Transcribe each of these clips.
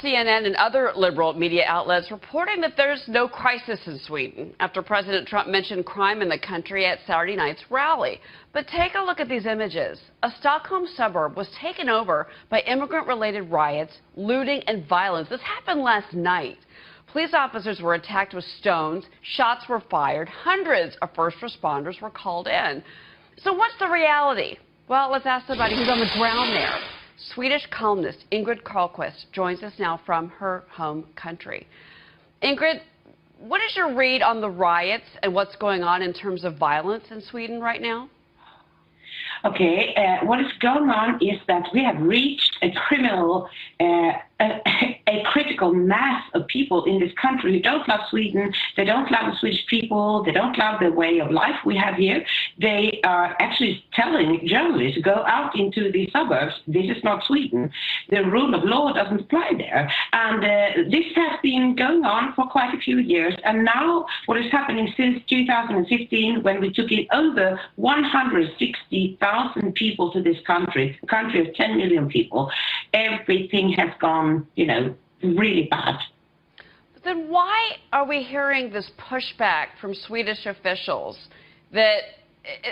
CNN and other liberal media outlets reporting that there's no crisis in Sweden after President Trump mentioned crime in the country at Saturday night's rally. But take a look at these images. A Stockholm suburb was taken over by immigrant-related riots, looting, and violence. This happened last night. Police officers were attacked with stones, shots were fired, hundreds of first responders were called in. So what's the reality? Well, let's ask somebody who's on the ground there. Swedish columnist Ingrid Carlquist joins us now from her home country. Ingrid, what is your read on the riots and what's going on in terms of violence in Sweden right now? Okay, what is going on is that we have reached a critical mass of people in this country who don't love Sweden, they don't love the Swedish people, they don't love the way of life we have here. They are actually telling journalists to go out into the suburbs. This is not Sweden. The rule of law doesn't apply there. And this has been going on for quite a few years. And now what is happening since 2015, when we took in over 160,000 people to this country, a country of 10 million people, everything has gone, really bad. But then why are we hearing this pushback from Swedish officials that,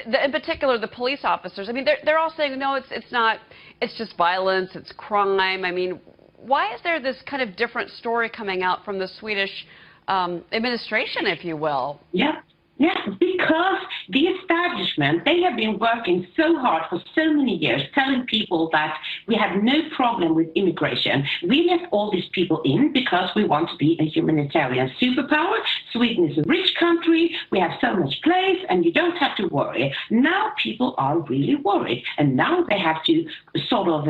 in particular, the police officers? I mean, they're all saying, no, it's not, it's just violence, it's crime. I mean, why is there this kind of different story coming out from the Swedish administration, if you will? Yeah. Yeah, because the establishment, they have been working so hard for so many years, telling people that we have no problem with immigration. We let all these people in because we want to be a humanitarian superpower. Sweden is a rich country, we have so much place, and you don't have to worry. Now people are really worried, and now they have to sort of,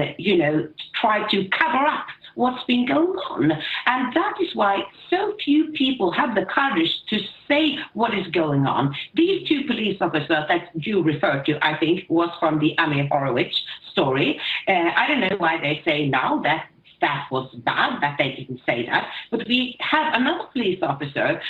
try to cover up what's been going on. And that is why so few people have the courage to say what is going on. These two police officers that you referred to, I think, was from the Annie Horowitz story. I don't know why they say now that that was bad, that they didn't say that. But we have another police officer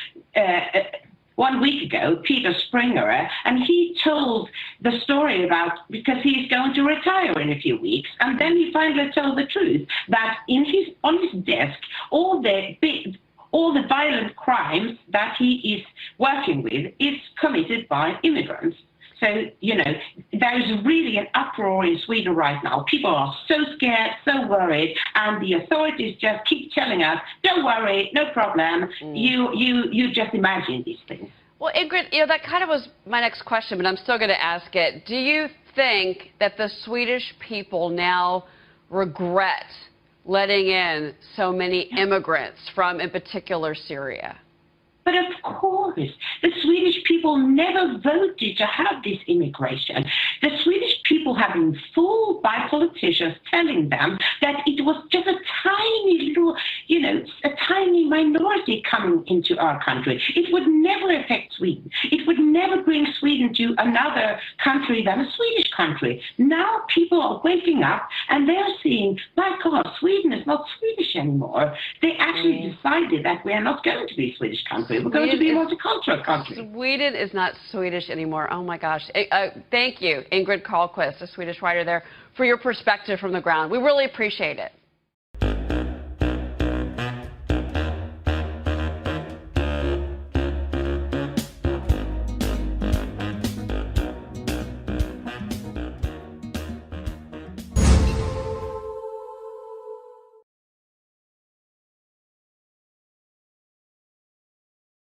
1 week ago, Peter Springer, and he told the story about, because he's going to retire in a few weeks, and then he finally told the truth, that on his desk, all the violent crimes that he is working with is committed by immigrants. So, there is really an uproar in Sweden right now. People are so scared, so worried, and the authorities just keep telling us, don't worry, no problem, you just imagine these things. Well, Ingrid, that kind of was my next question, but I'm still going to ask it. Do you think that the Swedish people now regret letting in so many immigrants from, in particular, Syria? But of course, the Swedish people never voted to have this immigration. The Swedish people have been fooled by politicians telling them that it was just a tiny little, a tiny minority coming into our country. It would never affect Sweden. It would never bring Sweden to another country than a Swedish country. Now people are waking up and they're seeing, my God, Sweden is not Swedish anymore. They actually decided that we are not going to be a Swedish country. We're going to be a multicultural country. Sweden is not Swedish anymore. Oh, my gosh. Thank you, Ingrid Carlquist, a Swedish writer there, for your perspective from the ground. We really appreciate it.